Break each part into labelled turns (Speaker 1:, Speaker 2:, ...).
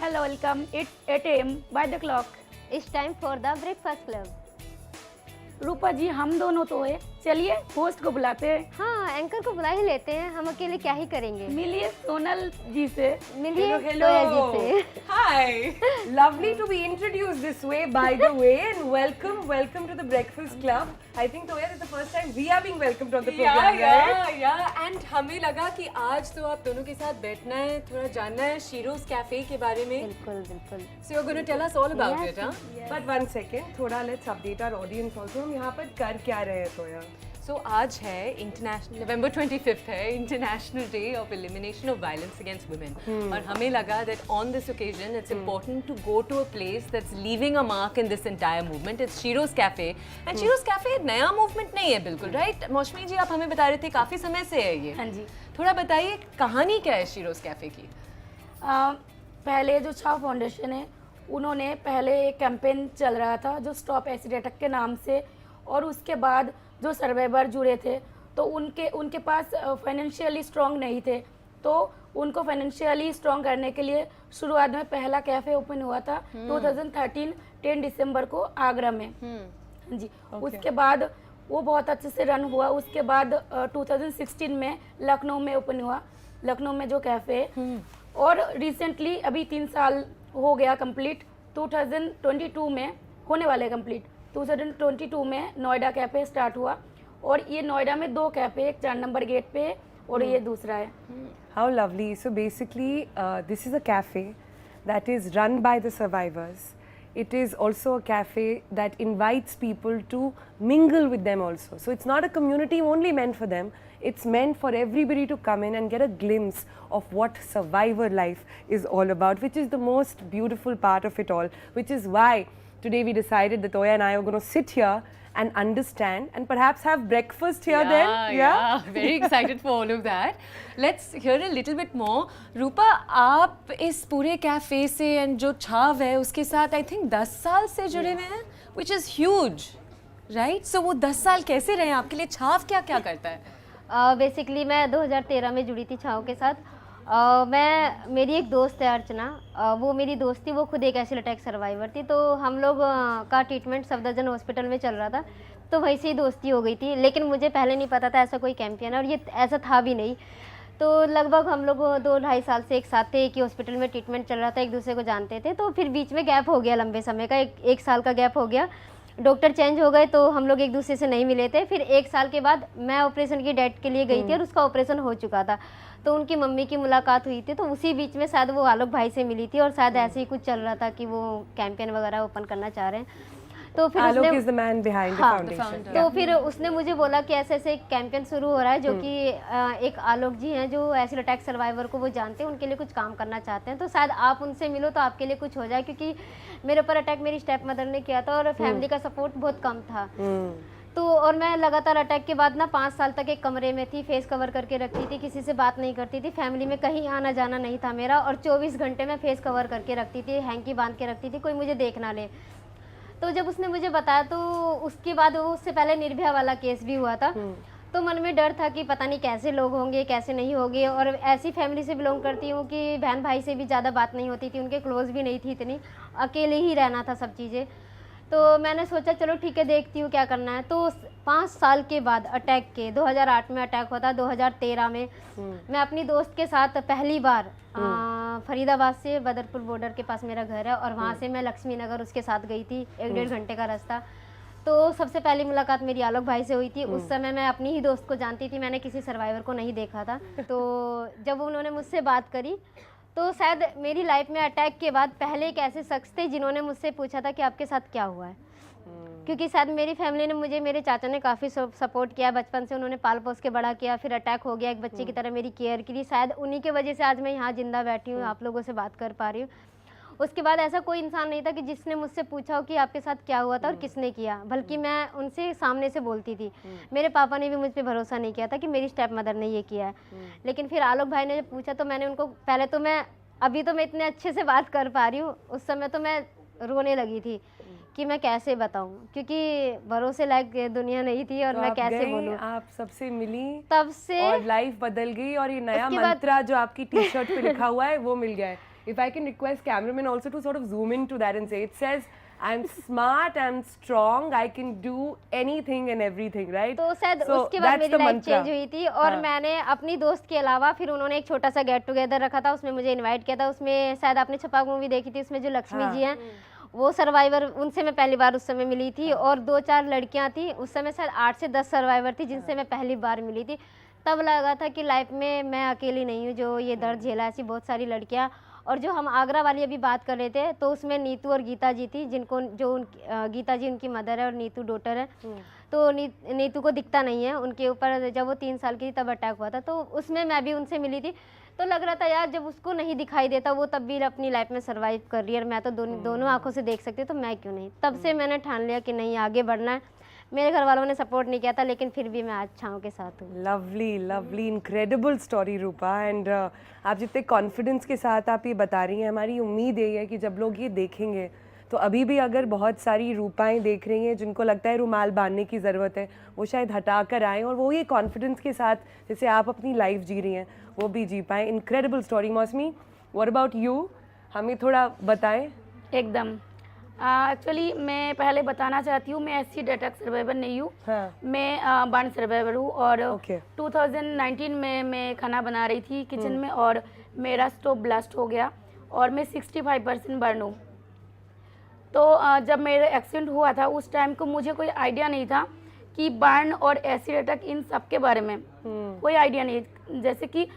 Speaker 1: Hello, welcome. It's 8 a.m. by the clock.
Speaker 2: It's time for the breakfast club.
Speaker 1: रूपा जी, हम दोनों तो है, चलिए होस्ट को बुलाते हैं।
Speaker 2: हाँ, एंकर को बुला ही लेते हैं, हम अकेले क्या ही करेंगे।
Speaker 1: मिलिए सोनल जी से।
Speaker 2: मिलिए
Speaker 3: Hello.
Speaker 2: तोया जी से।
Speaker 3: Hi. Lovely to be introduced this way, by the way, and welcome to the Breakfast Club. I think Toya, this is the first time we are being welcomed on the program, right?
Speaker 4: yeah. And हमें लगा कि आज तो आप दोनों के साथ बैठना है, थोड़ा जानना है शीरोज कैफे के बारे में.
Speaker 2: बिल्कुल बिल्कुल।
Speaker 4: So you're going to tell us all about it, huh?
Speaker 3: But one second, थोड़ा let's update our audience also. हम यहाँ पर कर क्या रहे हैं Toya?
Speaker 4: So आज है इंटरनेशनल November 25th है international day of elimination of violence against women और हमें लगा that on this occasion it's important to go to a place that's leaving a mark in this entire movement. It's Shiro's Cafe and Shiro's Cafe नया movement नहीं है बिल्कुल, right? मौसमी जी आप हमें बता रहे थे काफ़ी समय से है ये.
Speaker 1: हाँ जी।
Speaker 4: थोड़ा बताइए कहानी क्या है Shiro's Cafe की?
Speaker 1: पहले जो छाव फाउंडेशन है, उन्होंने पहले एक कैंपेन चल रहा था जो स्टॉप एसिड अटैक के नाम से, और उसके बाद जो सर्वाइवर जुड़े थे तो उनके पास फाइनेंशियली स्ट्रॉन्ग नहीं थे, तो उनको फाइनेंशियली स्ट्रॉन्ग करने के लिए शुरुआत में पहला कैफ़े ओपन हुआ था 2013 10 दिसंबर को आगरा में। हाँ जी। उसके बाद वो बहुत अच्छे से रन हुआ। उसके बाद 2016 में लखनऊ में ओपन हुआ, लखनऊ में जो कैफ़े, और रिसेंटली अभी 3 साल हो गया कंप्लीट, 2022 में होने वाले कंप्लीट। 2022 में नोएडा कैफ़े स्टार्ट हुआ, और ये नोएडा में 2 कैफ़े, एक 4 नंबर गेट पे है और ये दूसरा है।
Speaker 3: How lovely. So basically, this is a cafe that is run by the survivors. It is also a cafe that invites people to mingle with them also. So it's not a community only meant for them. It's meant for everybody to come in and get a glimpse of what survivor life is all about, which is the most beautiful part of it all, which is why today we decided that Toya and I are going to sit here and understand and perhaps have breakfast here then.
Speaker 4: Yeah, very excited for all of that. Let's hear a little bit more. रूपा, आप इस पूरे cafe से and जो छाव है उसके साथ I think 10 साल से जुड़े हुए हैं, which is huge, right? So वो 10 साल कैसे रहे आपके लिए? छाव क्या क्या करता है?
Speaker 2: बेसिकली मैं 2013 में जुड़ी थी छाव के साथ। मेरी एक दोस्त है अर्चना, वो मेरी दोस्त थी, वो खुद एक एसिड अटैक सर्वाइवर थी, तो हम लोग का ट्रीटमेंट सफदरजंग हॉस्पिटल में चल रहा था, तो वहीं से ही दोस्ती हो गई थी। लेकिन मुझे पहले नहीं पता था ऐसा कोई कैंपेन है, और ये ऐसा था भी नहीं। तो लगभग हम लोग 2-2.5 साल से एक साथ थे, एक ही हॉस्पिटल में ट्रीटमेंट चल रहा था, एक दूसरे को जानते थे। तो फिर बीच में गैप हो गया लंबे समय का, एक साल का गैप हो गया, डॉक्टर चेंज हो गए तो हम लोग एक दूसरे से नहीं मिले थे। फिर 1 साल के बाद मैं ऑपरेशन की डेट के लिए गई थी और उसका ऑपरेशन हो चुका था, तो उनकी मम्मी की मुलाकात हुई थी, तो उसी बीच में शायद वो आलोक भाई से मिली थी, और शायद ऐसे ही कुछ चल रहा था कि वो कैंपेन वगैरह ओपन करना चाह रहे हैं। तो फिर
Speaker 3: Alok
Speaker 2: उसने
Speaker 3: is the man behind the
Speaker 2: हाँ,
Speaker 3: foundation.
Speaker 2: तो फिर उसने मुझे बोला कि ऐसे ऐसे एक कैंपेन शुरू हो रहा है, जो कि एक आलोक जी हैं जो एसिड अटैक सर्वाइवर को वो जानते हैं, उनके लिए कुछ काम करना चाहते हैं, तो शायद आप उनसे मिलो तो आपके लिए कुछ हो जाए, क्योंकि मेरे ऊपर अटैक मेरी स्टेप मदर ने किया था और फैमिली का सपोर्ट बहुत कम था। तो और मैं लगातार अटैक के बाद ना 5 साल तक एक कमरे में थी, फेस कवर करके रखती थी, किसी से बात नहीं करती थी, फैमिली में कहीं आना जाना नहीं था मेरा, और 24 घंटे मैं फेस कवर करके रखती थी, हैंकी बांध के रखती थी, कोई मुझे देख ना ले। तो जब उसने मुझे बताया, तो उसके बाद वो उससे पहले निर्भया वाला केस भी हुआ था, तो मन में डर था कि पता नहीं कैसे लोग होंगे कैसे नहीं होंगे, और ऐसी फैमिली से बिलोंग करती हूँ कि बहन भाई से भी ज़्यादा बात नहीं होती थी, उनके क्लोज भी नहीं थी इतनी, अकेले ही रहना था सब चीज़ें। तो मैंने सोचा चलो ठीक है, देखती हूँ क्या करना है। तो 5 साल के बाद अटैक के, 2008 में अटैक हुआ था, 2013 में मैं अपनी दोस्त के साथ पहली बार फरीदाबाद से बदरपुर बॉर्डर के पास मेरा घर है, और वहाँ से मैं लक्ष्मी नगर उसके साथ गई थी, 1-1.5 घंटे का रास्ता। तो सबसे पहली मुलाकात मेरी आलोक भाई से हुई थी। उस समय मैं अपनी ही दोस्त को जानती थी, मैंने किसी सर्वाइवर को नहीं देखा था। तो जब उन्होंने मुझसे बात करी, तो शायद मेरी लाइफ में अटैक के बाद पहले एक ऐसे शख्स थे जिन्होंने मुझसे पूछा था कि आपके साथ क्या हुआ है, क्योंकि शायद मेरी फैमिली ने मुझे, मेरे चाचा ने काफ़ी सपोर्ट किया, बचपन से उन्होंने पाल पोस के बड़ा किया, फिर अटैक हो गया, एक बच्चे की तरह मेरी केयर की, शायद उन्हीं की वजह से आज मैं यहाँ जिंदा बैठी हूँ, आप लोगों से बात कर पा रही हूँ। उसके बाद ऐसा कोई इंसान नहीं था कि जिसने मुझसे पूछा हो कि आपके साथ क्या हुआ था और किसने किया, बल्कि मैं उनसे सामने से बोलती थी। मेरे पापा ने भी मुझ पर भरोसा नहीं किया था कि मेरी स्टेप मदर ने ये किया है, लेकिन फिर आलोक भाई ने जब पूछा तो मैंने उनको, पहले तो मैं, अभी तो मैं इतने अच्छे से बात कर पा रही हूँ, उस समय तो मैं रोने लगी थी कि मैं कैसे बताऊं, क्योंकि भरोसे लायक दुनिया नहीं थी, और
Speaker 3: तो
Speaker 2: मैं कैसे बोलूं।
Speaker 3: आप सबसे मिली
Speaker 2: तब से
Speaker 3: और लाइफ बदल गई, और ये नया
Speaker 2: उसके बाद-
Speaker 3: मंत्रा जो आपकी टी शर्ट पे लिखा हुआ है वो मिल गया है। if I can request cameraman also to sort of zoom into that and say, it says, I'm smart, I'm strong, I can do anything and everything, right?
Speaker 2: तो शायद
Speaker 3: So
Speaker 2: उसके बाद
Speaker 3: that's
Speaker 2: मेरी
Speaker 3: the
Speaker 2: लाइफ
Speaker 3: mantra.
Speaker 2: चेंज हुई थी और
Speaker 3: हाँ.
Speaker 2: मैंने अपनी दोस्त के अलावा फिर उन्होंने एक छोटा सा गेट टुगेदर रखा था, उसमें मुझे इनवाइट किया था। उसमें शायद आपने छपाक मूवी देखी थी, उसमें जो लक्ष्मी
Speaker 3: हाँ.
Speaker 2: जी हैं वो सर्वाइवर, उनसे मैं पहली बार उस समय मिली थी और 2-4 लड़कियां थी उस समय, शायद 8 से 10 सर्वाइवर थी जिनसे मैं पहली बार मिली थी। तब लगा था कि लाइफ में मैं अकेली नहीं हूँ जो ये दर्द झेला, ऐसी बहुत सारी लड़कियाँ। और जो हम आगरा वाली अभी बात कर रहे थे तो उसमें नीतू और गीता जी थी, जिनको गीता जी उनकी मदर है और नीतू डॉटर है। तो नीतू को दिखता नहीं है, उनके ऊपर जब वो 3 साल की थी तब अटैक हुआ था, तो उसमें मैं भी उनसे मिली थी। तो लग रहा था यार जब उसको नहीं दिखाई देता वो तब भी अपनी लाइफ में सर्वाइव कर रही है और मैं तो दोनों आंखों से देख सकती हूँ, तो मैं क्यों नहीं। तब से मैंने ठान लिया कि नहीं आगे बढ़ना है। मेरे घर वालों ने सपोर्ट नहीं किया था लेकिन फिर भी मैं आज छाँव के साथ हूँ।
Speaker 3: Lovely lovely incredible story Rupa, and आप जितने कॉन्फिडेंस के साथ आप ये बता रही हैं, हमारी उम्मीद यही है कि जब लोग ये देखेंगे तो अभी भी अगर बहुत सारी रूपाएं देख रही हैं जिनको लगता है रुमाल बांधने की ज़रूरत है, वो शायद हटा कर आएँ और वो ये कॉन्फिडेंस के साथ जैसे आप अपनी लाइफ जी रही हैं वो भी जी पाएँ। Incredible story. मौसमी, व्हाट अबाउट यू, हमें थोड़ा बताएं।
Speaker 1: एकदम। एक्चुअली मैं पहले बताना चाहती हूँ, मैं एसिड अटैक सर्वाइवर नहीं हूँ।
Speaker 3: हाँ.
Speaker 1: मैं बर्न सर्वाइवर हूँ और
Speaker 3: Okay.
Speaker 1: 2019 में मैं खाना बना रही थी किचन में और मेरा स्टोव ब्लास्ट हो गया और मैं 65% बर्न हूँ। तो जब मेरा एक्सीडेंट हुआ था उस टाइम को मुझे कोई आइडिया नहीं था कि बर्न और एसिड अटैक इन सब के बारे में कोई आइडिया नहीं। जैसे कि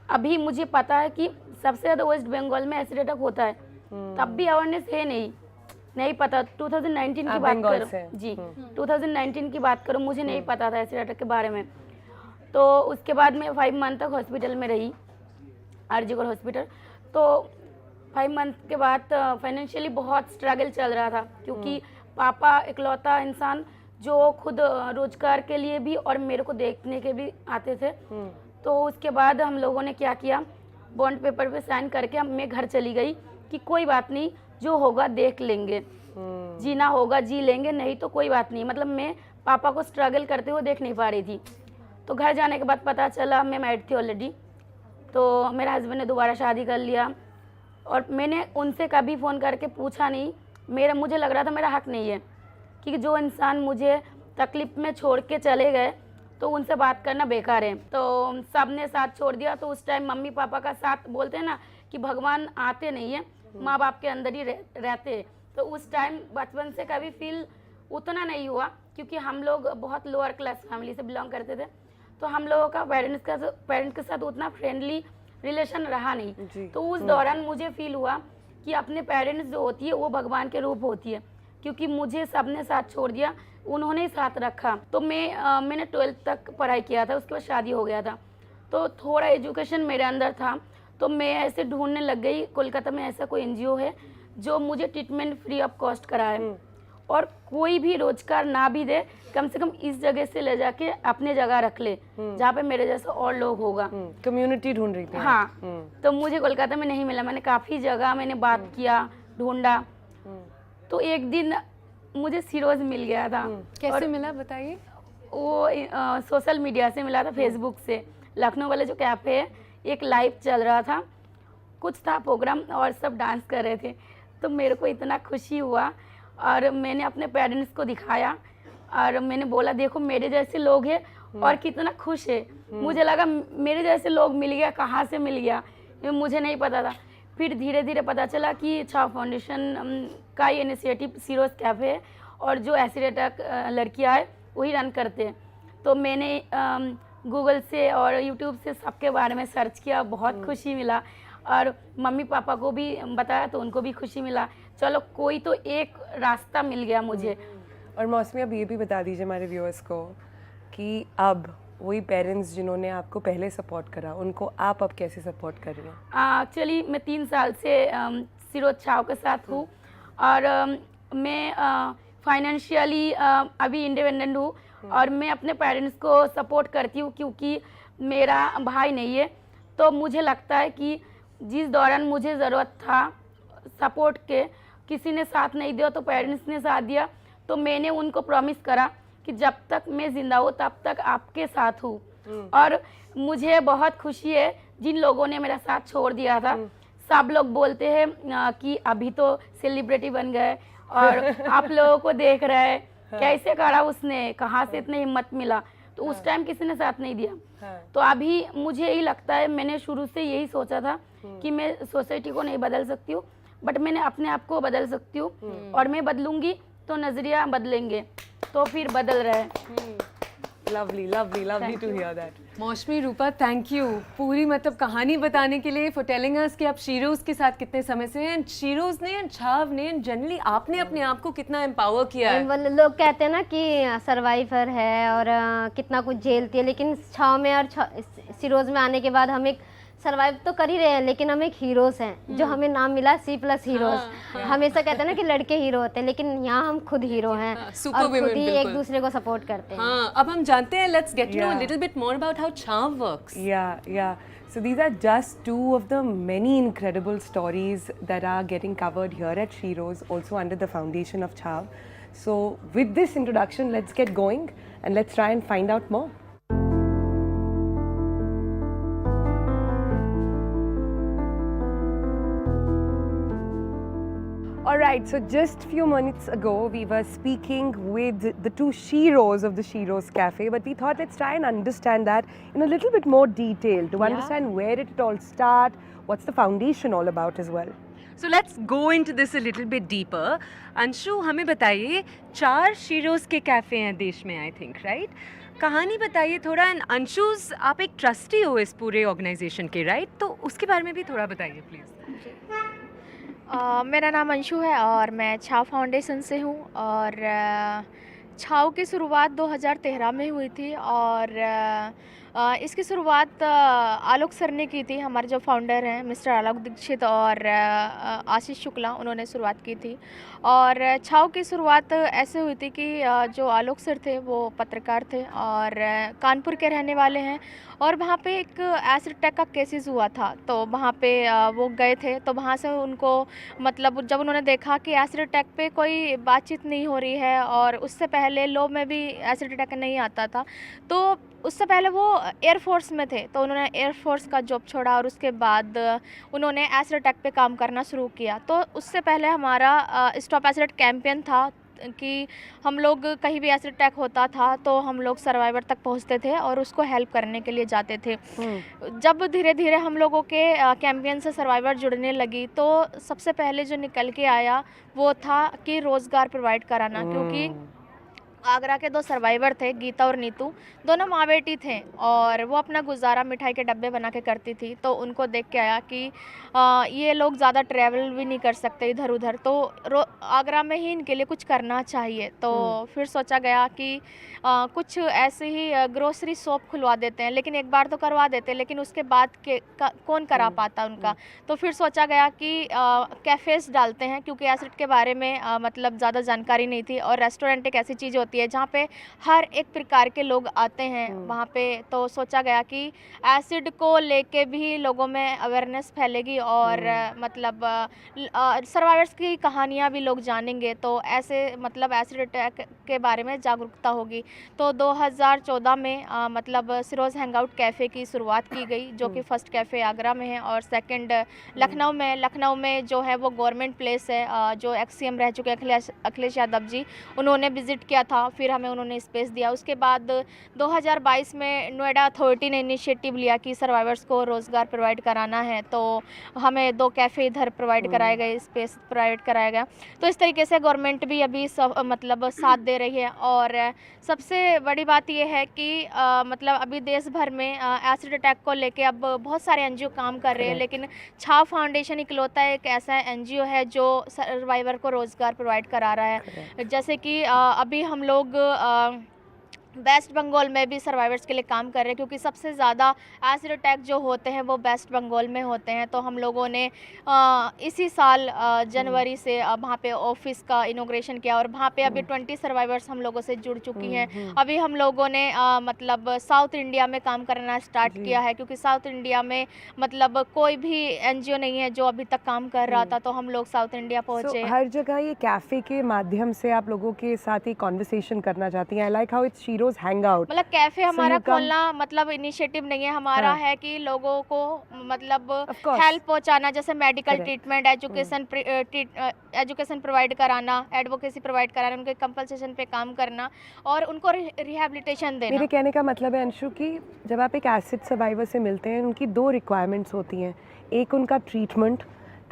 Speaker 1: अभी मुझे पता है कि सबसे ज़्यादा वेस्ट बंगाल में एसिड अटैक होता है, तब भी अवेयरनेस है नहीं पता। 2019 की बात करो जी, 2019 की बात करो, मुझे नहीं पता था एसिड अटैक के बारे में। तो उसके बाद मैं 5 मंथ तक हॉस्पिटल में रही, आरजीकर हॉस्पिटल। तो 5 मंथ के बाद फाइनेंशियली बहुत स्ट्रगल चल रहा था क्योंकि पापा इकलौता इंसान जो खुद रोजगार के लिए भी और मेरे को देखने के भी आते थे। तो उसके बाद हम लोगों ने क्या किया, बॉन्ड पेपर पे साइन करके मैं घर चली गई कि कोई बात नहीं, जो होगा देख लेंगे, जीना होगा जी लेंगे, नहीं तो कोई बात नहीं। मतलब मैं पापा को स्ट्रगल करते हुए देख नहीं पा रही थी। तो घर जाने के बाद पता चला, मैं मैरिड थी ऑलरेडी, तो मेरे हस्बैंड ने दोबारा शादी कर लिया और मैंने उनसे कभी फ़ोन करके पूछा नहीं। मुझे लग रहा था मेरा हक नहीं है कि जो इंसान मुझे तकलीफ में छोड़ के चले गए तो उनसे बात करना बेकार है। तो सब ने साथ छोड़ दिया। तो उस टाइम मम्मी पापा का साथ, बोलते हैं ना कि भगवान आते नहीं है, माँ बाप के अंदर ही रहते हैं। तो उस टाइम बचपन से कभी फील उतना नहीं हुआ क्योंकि हम लोग बहुत लोअर क्लास फैमिली से बिलोंग करते थे, तो हम लोगों का पेरेंट्स के साथ उतना फ्रेंडली रिलेशन रहा नहीं। तो उस दौरान मुझे फील हुआ कि अपने पेरेंट्स जो होती है वो भगवान के रूप होती है, क्योंकि मुझे सबने साथ छोड़ दिया, उन्होंने ही साथ रखा। तो मैंने 12th तक पढ़ाई किया था, उसके बाद शादी हो गया था। तो थोड़ा एजुकेशन मेरे अंदर था, तो मैं ऐसे ढूंढने लग गई कोलकाता में ऐसा कोई एनजीओ है जो मुझे ट्रीटमेंट फ्री ऑफ कॉस्ट कराए और कोई भी रोजगार ना भी दे, कम से कम इस जगह से ले जाके अपने जगह रख ले जहाँ पे मेरे जैसा और लोग होगा।
Speaker 3: कम्युनिटी ढूंढ रही थी।
Speaker 1: हाँ। तो मुझे कोलकाता में नहीं मिला, मैंने काफ़ी जगह मैंने बात किया, ढूंढा। तो एक दिन मुझे सिरोज मिल गया था।
Speaker 4: कैसे मिला बताइए?
Speaker 1: वो सोशल मीडिया से मिला था, फेसबुक से। लखनऊ वाले जो कैफ़े है, एक लाइव चल रहा था, कुछ था प्रोग्राम और सब डांस कर रहे थे। तो मेरे को इतना खुशी हुआ और मैंने अपने पेरेंट्स को दिखाया और मैंने बोला देखो मेरे जैसे लोग हैं और कितना खुश है। मुझे लगा मेरे जैसे लोग मिल गया, कहाँ से मिल गया ये मुझे नहीं पता था। फिर धीरे धीरे पता चला कि छाव फाउंडेशन का ये इनिशिएटिव सिरोज कैफ़े है और जो एसिड अटैक लड़कियाँ है वही रन करते हैं। तो मैंने गूगल से और यूट्यूब से सबके बारे में सर्च किया, बहुत खुशी मिला और मम्मी पापा को भी बताया तो उनको भी खुशी मिला। चलो कोई तो एक रास्ता मिल गया मुझे।
Speaker 3: और मौसमी, अब ये भी बता दीजिए हमारे व्यूअर्स को कि अब वही पेरेंट्स जिन्होंने आपको पहले सपोर्ट करा, उनको आप अब कैसे सपोर्ट कर रही हैं?
Speaker 1: एक्चुअली मैं 3 साल से सिरोज छाव के साथ हूँ और मैं फाइनेंशियली अभी इंडिपेंडेंट हूँ और मैं अपने पेरेंट्स को सपोर्ट करती हूँ क्योंकि मेरा भाई नहीं है। तो मुझे लगता है कि जिस दौरान मुझे ज़रूरत था सपोर्ट के, किसी ने साथ नहीं दिया तो पेरेंट्स ने साथ दिया। तो मैंने उनको प्रॉमिस करा कि जब तक मैं ज़िंदा हूँ तब तक आपके साथ हूँ। और मुझे बहुत खुशी है जिन लोगों ने मेरा साथ छोड़ दिया था, सब लोग बोलते हैं कि अभी तो सेलिब्रिटी बन गए और आप लोगों को देख रहे हैं, कैसे करा उसने, कहाँ से इतनी हिम्मत मिला। तो उस टाइम किसी ने साथ नहीं दिया। तो अभी मुझे यही लगता है, मैंने शुरू से यही सोचा था कि मैं सोसाइटी को नहीं बदल सकती हूँ, बट मैंने अपने आप को बदल सकती हूँ, और मैं बदलूंगी तो नजरिया बदलेंगे, तो फिर बदल रहे हैं।
Speaker 3: Lovely, lovely, lovely to hear that.
Speaker 4: मौसमी, रूपा, थैंक यू पूरी मतलब कहानी बताने के लिए, फॉर टेलिंग अस कि आप शीरोज के साथ कितने समय से हैं, शीरोज ने एंड छाव ने जनरली आपने अपने आप को कितना एम्पावर किया है।
Speaker 2: लोग कहते हैं ना कि सर्वाइवर है और कितना कुछ झेलती है, लेकिन छाव में और सिरोज में आने के बाद हम एक सर्वाइव तो कर ही रहे हैं, लेकिन हम एक हीरोज हैं, जो हमें नाम मिला C+ हीरोज। हमेशा कहते हैं ना कि लड़के हीरो होते हैं, लेकिन यहाँ हम खुद हीरो हैं और खुद ही एक दूसरे को सपोर्ट करते हैं।
Speaker 4: हाँ, अब हम जानते हैं, let's get to know a little bit more about how चाव works.
Speaker 3: Yeah. So these are just two of the many incredible stories that are getting covered here at Shiro's, also under the foundation of Chav. So with this introduction, let's get going and let's try and find out more. Alright, so just few minutes ago we were speaking with the two Shiros of the Shiro's Cafe, but we thought let's try and understand that in a little bit more detail to understand where did it all start, what's the foundation all about as well.
Speaker 4: So let's go into this a little bit deeper. Anshu, हमें बताइए, 4 Sheroes के cafe हैं देश में, I think, right? कहानी बताइए थोड़ा। And अंशुज, आप एक ट्रस्टी हो इस पूरे ऑर्गेनाइजेशन के, राइट? तो उसके बारे में भी थोड़ा बताइए प्लीज़।
Speaker 5: मेरा नाम अंशु है और मैं छाव फाउंडेशन से हूँ, और छाव की शुरुआत 2013 में हुई थी, और इसकी शुरुआत आलोक सर ने की थी। हमारे जो फाउंडर हैं मिस्टर आलोक दीक्षित और आशीष शुक्ला, उन्होंने शुरुआत की थी। और छाव की शुरुआत ऐसे हुई थी कि जो आलोक सर थे वो पत्रकार थे और कानपुर के रहने वाले हैं, और वहाँ पे एक एसिड अटैक का केसेस हुआ था, तो वहाँ पे वो गए थे। तो वहाँ से उनको मतलब जब उन्होंने देखा कि एसिड अटैक पे कोई बातचीत नहीं हो रही है, और उससे पहले लो में भी एसिड अटैक नहीं आता था, तो उससे पहले वो एयरफोर्स में थे, तो उन्होंने एयरफोर्स का जॉब छोड़ा और उसके बाद उन्होंने एसिड अटैक पे काम करना शुरू किया। तो उससे पहले हमारा स्टॉप एसिड कैंपेन था कि हम लोग कहीं भी एसिड अटैक होता था तो हम लोग सर्वाइवर तक पहुंचते थे और उसको हेल्प करने के लिए जाते थे। जब धीरे धीरे हम लोगों के कैंपेन से सर्वाइवर जुड़ने लगी, तो सबसे पहले जो निकल के आया वो था कि रोज़गार प्रोवाइड कराना, क्योंकि आगरा के 2 सर्वाइवर थे, गीता और नीतू, दोनों माँ बेटी थे, और वो अपना गुजारा मिठाई के डब्बे बना के करती थी। तो उनको देख के आया कि ये लोग ज़्यादा ट्रैवल भी नहीं कर सकते इधर उधर, तो आगरा में ही इनके लिए कुछ करना चाहिए। तो फिर सोचा गया कि कुछ ऐसे ही ग्रोसरी शॉप खुलवा देते हैं, लेकिन एक बार तो करवा देते हैं, लेकिन उसके बाद कौन करा पाता उनका। तो फिर सोचा गया कि कैफ़ेज़ डालते हैं, क्योंकि एसिड के बारे में मतलब ज़्यादा जानकारी नहीं थी, और रेस्टोरेंट एक ऐसी चीज़ होती है जहाँ पे हर एक प्रकार के लोग आते हैं वहाँ पे। तो सोचा गया कि एसिड को लेके भी लोगों में अवेयरनेस फैलेगी, और मतलब सर्वाइवर्स की कहानियाँ भी लोग जानेंगे, तो ऐसे मतलब एसिड अटैक के बारे में जागरूकता होगी। तो 2014 में मतलब सिरोज हैंगआउट कैफ़े की शुरुआत की गई, जो कि फर्स्ट कैफ़े आगरा में है, और सेकंड लखनऊ में जो है वो गवर्नमेंट प्लेस है, जो XCM रह चुके अखिलेश यादव जी, उन्होंने विज़िट किया था, फिर हमें उन्होंने स्पेस दिया। उसके बाद 2022 में नोएडा अथॉरिटी ने इनिशिएटिव लिया कि सर्वाइवर्स को रोज़गार प्रोवाइड कराना है, तो हमें 2 कैफ़े इधर प्रोवाइड कराए गए, स्पेस प्रोवाइड कराया गया। तो इस तरीके से गवर्नमेंट भी अभी सब मतलब साथ दे रही है। और सबसे बड़ी बात यह है कि मतलब अभी देश भर में एसिड अटैक को लेके अब बहुत सारे NGO काम कर रहे हैं, लेकिन छाव फाउंडेशन इकलौता एक ऐसा NGO है जो सर्वाइवर को रोज़गार प्रोवाइड करा रहा है। जैसे कि अभी हम लोग वेस्ट बंगाल में भी सर्वाइवर्स के लिए काम कर रहे हैं, क्योंकि सबसे ज़्यादा एसिड अटैक जो होते हैं वो वेस्ट बंगाल में होते हैं। तो हम लोगों ने इसी साल जनवरी से वहाँ पे ऑफिस का इनॉग्रेशन किया, और वहाँ पे अभी 20 सर्वाइवर्स हम लोगों से जुड़ चुकी हैं। अभी हम लोगों ने मतलब साउथ इंडिया में काम करना स्टार्ट किया है, क्योंकि साउथ इंडिया में मतलब कोई भी NGO नहीं है जो अभी तक काम कर रहा था, तो हम लोग साउथ इंडिया पहुँचे।
Speaker 3: हर जगह ये कैफ़े के माध्यम से आप लोगों के साथ एक कॉन्वर्सेशन करना चाहती हैं। I like how it's Sheroes Shiro's hangout.
Speaker 5: मतलब कैफे
Speaker 3: So
Speaker 5: हमारा
Speaker 3: you come-
Speaker 5: खोलना मतलब इनिशिएटिव नहीं है हमारा,
Speaker 3: हाँ।
Speaker 5: है कि लोगों को मतलब
Speaker 3: Of course.
Speaker 5: हेल्प पहुंचाना, जैसे medical
Speaker 3: Correct.
Speaker 5: Treatment, education provide कराना, एडवोकेसी प्रोवाइड कराना, उनके कंपल्सेशन पे काम करना और उनको रिहैबिलिटेशन देना।
Speaker 3: मेरे कहने का मतलब है अंशु कि जब आप एक एसिड सर्वाइवर से मिलते हैं उनकी दो रिक्वायरमेंट्स होती हैं, एक उनका treatment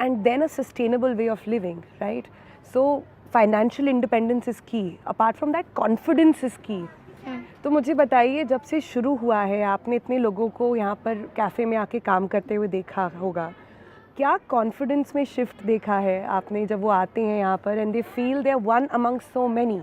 Speaker 3: and then a sustainable way of living, right? So financial independence is key, apart from that confidence is key. तो मुझे बताइए, जब से शुरू हुआ है आपने इतने लोगों को यहाँ पर कैफ़े में आके काम करते हुए देखा होगा, क्या कॉन्फिडेंस में शिफ्ट देखा है आपने जब वो आते हैं यहाँ पर and they feel they are one among so many,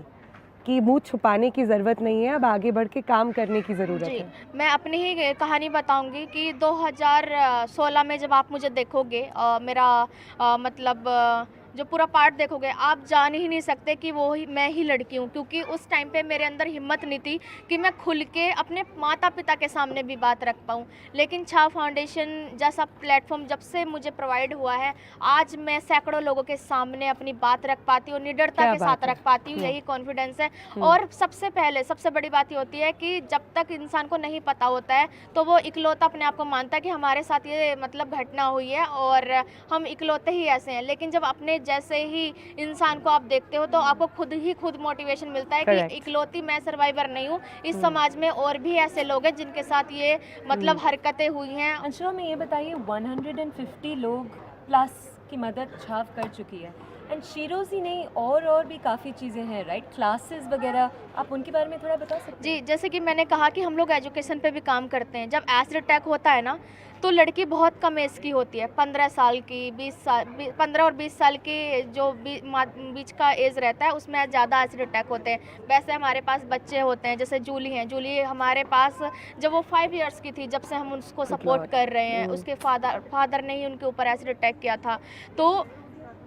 Speaker 3: कि मुंह छुपाने की ज़रूरत नहीं है, अब आगे बढ़ के काम करने की ज़रूरत
Speaker 5: जी,
Speaker 3: है?
Speaker 5: मैं अपनी ही कहानी बताऊंगी कि 2016 में जब आप मुझे देखोगे, मेरा मतलब जो पूरा पार्ट देखोगे, आप जान ही नहीं सकते कि वो ही मैं ही लड़की हूँ, क्योंकि उस टाइम पे मेरे अंदर हिम्मत नहीं थी कि मैं खुल के अपने माता पिता के सामने भी बात रख पाऊँ। लेकिन छाव फाउंडेशन जैसा प्लेटफॉर्म जब से मुझे प्रोवाइड हुआ है, आज मैं सैकड़ों लोगों के सामने अपनी बात रख पाती हूँ, निडरता
Speaker 3: क्या
Speaker 5: के
Speaker 3: बात
Speaker 5: साथ
Speaker 3: है।
Speaker 5: रख पाती हूँ, यही कॉन्फिडेंस है। और सबसे पहले सबसे बड़ी बात ये होती है कि जब तक इंसान को नहीं पता होता है तो वो इकलौता अपने आप को मानता है कि हमारे साथ ये मतलब घटना हुई है और हम इकलौते ही ऐसे हैं। लेकिन जब अपने जैसे ही इंसान को आप देखते हो तो आपको खुद मोटिवेशन मिलता है
Speaker 3: Correct.
Speaker 5: कि इकलौती मैं सर्वाइवर नहीं हूँ, इस समाज में और भी ऐसे लोग हैं जिनके साथ ये मतलब हरकतें हुई हैं।
Speaker 6: अंशुला, में ये बताइए 150 लोग प्लस की मदद छाव कर चुकी है, एंड शीरोज ही नहीं और भी काफ़ी चीज़ें हैं, राइट? क्लासेस वगैरह, आप उनके बारे में थोड़ा बता सकते हैं?
Speaker 5: जी, जैसे कि मैंने कहा कि हम लोग एजुकेशन पे भी काम करते हैं। जब एसिड अटैक होता है ना, तो लड़की बहुत कम एज की होती है, 15 साल की, 15 और 20 साल की जो बीच का एज रहता है उसमें ज़्यादा एसिड अटैक होते हैं। वैसे हमारे पास बच्चे होते हैं, जैसे जूली हमारे पास जब वो 5 इयर्स की थी, जब से हम उसको सपोर्ट कर रहे हैं, उसके फादर ने ही उनके ऊपर एसिड अटैक किया था। तो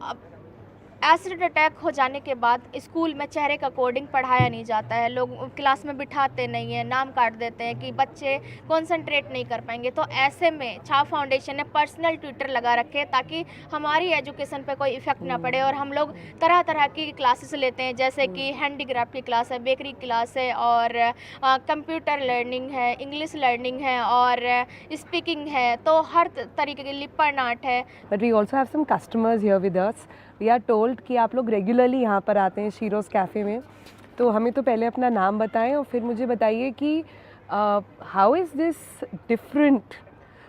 Speaker 5: अब एसिड अटैक हो जाने के बाद स्कूल में चेहरे के अकॉर्डिंग पढ़ाया नहीं जाता है, लोग क्लास में बिठाते नहीं हैं, नाम काट देते हैं कि बच्चे कंसंट्रेट नहीं कर पाएंगे। तो ऐसे में छाव फाउंडेशन ने पर्सनल ट्यूटर लगा रखे ताकि हमारी एजुकेशन पे कोई इफेक्ट ना पड़े, और हम लोग तरह तरह की क्लासेस लेते हैं, जैसे कि हैंडीक्राफ्ट की क्लास है, बेकरी क्लास है, और कंप्यूटर लर्निंग है, इंग्लिश लर्निंग है, और स्पीकिंग है, तो हर तरीके की लिपन आर्ट है।
Speaker 3: But we also have some customers here with us. We are told कि आप लोग रेगुलरली यहाँ पर आते हैं शीरोज़ कैफ़े में, तो हमें तो पहले अपना नाम बताएं और फिर मुझे बताइए कि how is this different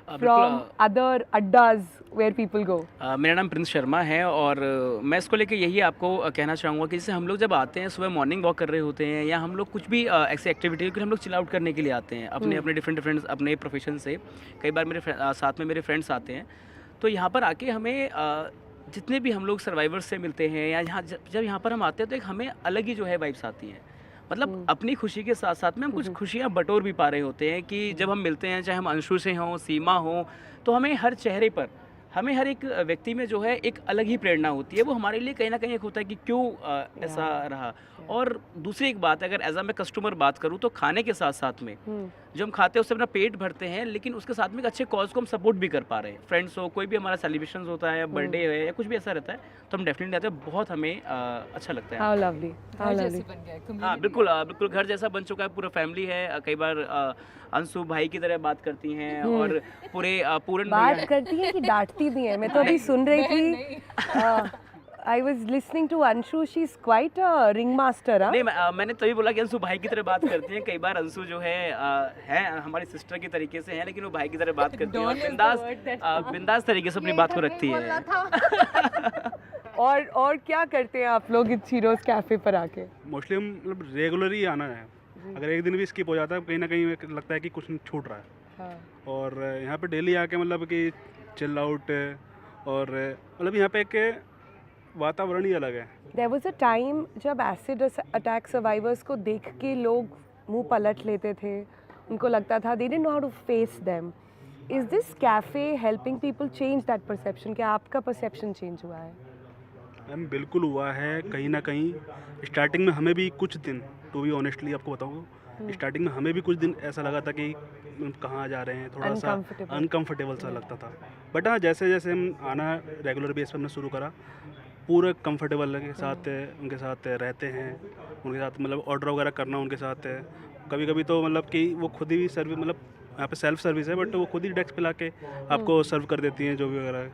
Speaker 3: from other addas where people go?
Speaker 7: मेरा नाम प्रिंस शर्मा है और मैं इसको लेके यही आपको कहना चाहूँगा कि जैसे हम लोग जब आते हैं, सुबह मॉर्निंग वॉक कर रहे होते हैं या हम लोग कुछ भी ऐसी एक्टिविटी, क्योंकि हम लोग चिल आउट करने के लिए आते हैं अपने डिफरेंट अपने प्रोफेशन से। कई बार मेरे साथ में मेरे फ्रेंड्स आते हैं, तो यहाँ पर आके हमें जितने भी हम लोग सर्वाइवर्स से मिलते हैं या यहाँ जब यहाँ पर हम आते हैं तो एक हमें अलग ही जो है वाइब्स आती हैं। मतलब अपनी खुशी के साथ साथ में हम कुछ खुशियाँ बटोर भी पा रहे होते हैं कि जब हम मिलते हैं, चाहे हम अंशु से हों, सीमा हो, तो हमें हर चेहरे पर, हमें हर एक व्यक्ति में जो है एक अलग ही प्रेरणा होती है। वो हमारे लिए कहीं ना कहीं एक होता है कि क्यों ऐसा रहा। और दूसरी एक बात, अगर एज अ मैं कस्टमर बात करूँ तो खाने के साथ साथ में जो हम खाते हैं उससे अपना पेट भरते हैं, लेकिन उसके साथ में एक अच्छे कॉज को हम सपोर्ट भी कर पा रहे हैं। फ्रेंड्स हो, कोई भी हमारा सेलिब्रेशन होता है, बर्थडे है या कुछ भी ऐसा रहता है, तो हम डेफिनेटली आते हैं, बहुत हमें अच्छा लगता है।
Speaker 3: How lovely, how lovely.
Speaker 7: हाँ बिल्कुल घर जैसा बन चुका है, पूरा फैमिली है। कई बार अंशु भाई की तरह बात करती हैं और पूरन
Speaker 3: बात करती है कि डांटती भी है? मैं तो अभी सुन रही थी, I was listening to Anshu, she is quite a ring master.
Speaker 7: नहीं, मैंने तभी बोला कि अंशु भाई की तरह बात करती हैं। कई बार अंशु जो है हमारी सिस्टर की तरीके से है, लेकिन वो भाई की तरह बात करती है और बिंदास तरीके से अपनी बात को रखती है।
Speaker 3: और क्या करते हैं आप लोग इस शीरोज़ कैफ़े पर आके?
Speaker 8: मोस्टली हम मतलब रेगुलर ही आना है। अगर एक दिन भी स्किप हो जाता है, कहीं ना कहीं लगता है कि कुछ छूट रहा है।
Speaker 3: हाँ।
Speaker 8: और यहाँ पे डेली आके मतलब कि चिल आउट, और मतलब यहाँ पे एक वातावरण ही अलग है।
Speaker 3: There was a time जब एसिड अटैक सर्वाइवर्स को देख के लोग मुंह पलट लेते थे, उनको लगता था they didn't know how to face them. Is this cafe helping people change that perception? क्या आपका perception change हुआ है?
Speaker 8: मैम बिल्कुल हुआ है, कहीं ना कहीं। स्टार्टिंग में हमें भी कुछ दिन, टू बी ऑनेस्टली आपको बताऊँ, स्टार्टिंग में हमें भी कुछ दिन ऐसा लगा था कि कहाँ जा रहे हैं, थोड़ा सा अनकम्फर्टेबल सा लगता था। बट हाँ, जैसे जैसे हम आना रेगुलर बेस पर हमने शुरू करा, पूरे कंफर्टेबल के साथ उनके साथ रहते हैं, उनके साथ मतलब ऑर्डर वगैरह करना उनके साथ कभी कभी तो मतलब कि वो खुद ही सर्विस, मतलब यहाँ पे सेल्फ सर्विस है बट वो खुद ही डेस्क पे ला के आपको सर्व कर देती हैं जो भी वगैरह,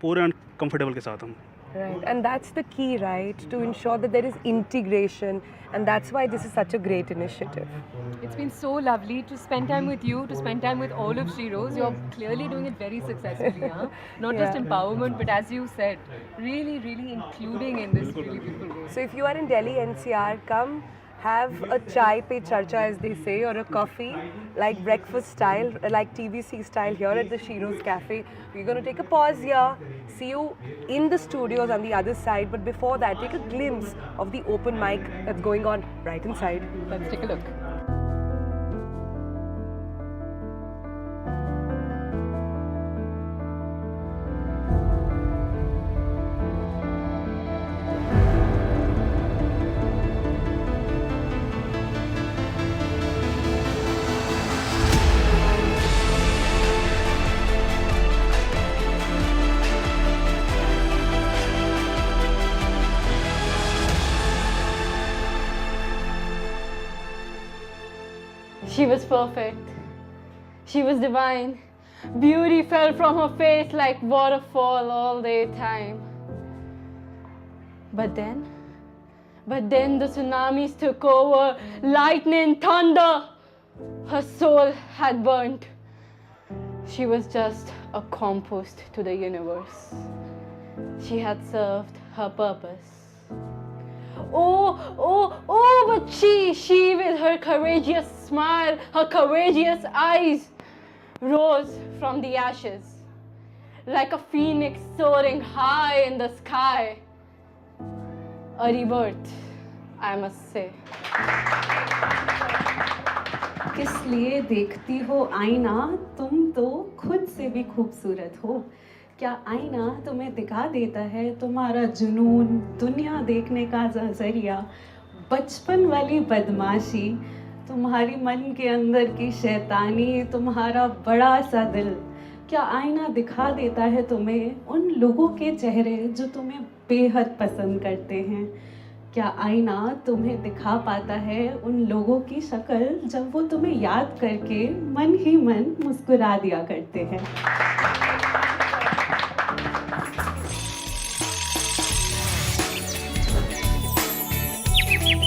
Speaker 8: पूरे अनकम्फर्टेबल के साथ हम।
Speaker 3: Right, and that's the key, right? To ensure that there is integration, and that's why this is such a great initiative.
Speaker 6: It's been so lovely to spend time with you, to spend time with all of Shiros. You're clearly doing it very successfully, huh? Not just
Speaker 3: Yeah.
Speaker 6: empowerment, but as you said, really, really including in this really beautiful way.
Speaker 3: So if you are in Delhi NCR, come have a chai pe charcha, as they say, or a coffee like breakfast style, like TVC style here at the Shiro's Cafe. We're going to take a pause here, see you in the studios on the other side, but before that take a glimpse of the open mic that's going on right inside.
Speaker 6: Let's take a look.
Speaker 9: She was perfect. She was divine. Beauty fell from her face like waterfall all the time. But then the tsunamis took over, lightning, thunder. Her soul had burnt. She was just a compost to the universe. She had served her purpose. Oh, but she with her courageous smile, her courageous eyes, rose from the ashes like a phoenix soaring high in the sky. A rebirth, I must say.
Speaker 10: किस लिए देखती हो आईना, तुम तो खुद से भी खूबसूरत हो। क्या आईना तुम्हें दिखा देता है तुम्हारा जुनून, दुनिया देखने का नजरिया, बचपन वाली बदमाशी, तुम्हारी मन के अंदर की शैतानी, तुम्हारा बड़ा सा दिल। क्या आईना दिखा देता है तुम्हें उन लोगों के चेहरे जो तुम्हें बेहद पसंद करते हैं। क्या आईना तुम्हें दिखा पाता है उन लोगों की शक्ल जब वो तुम्हें याद करके मन ही मन मुस्कुरा दिया करते हैं।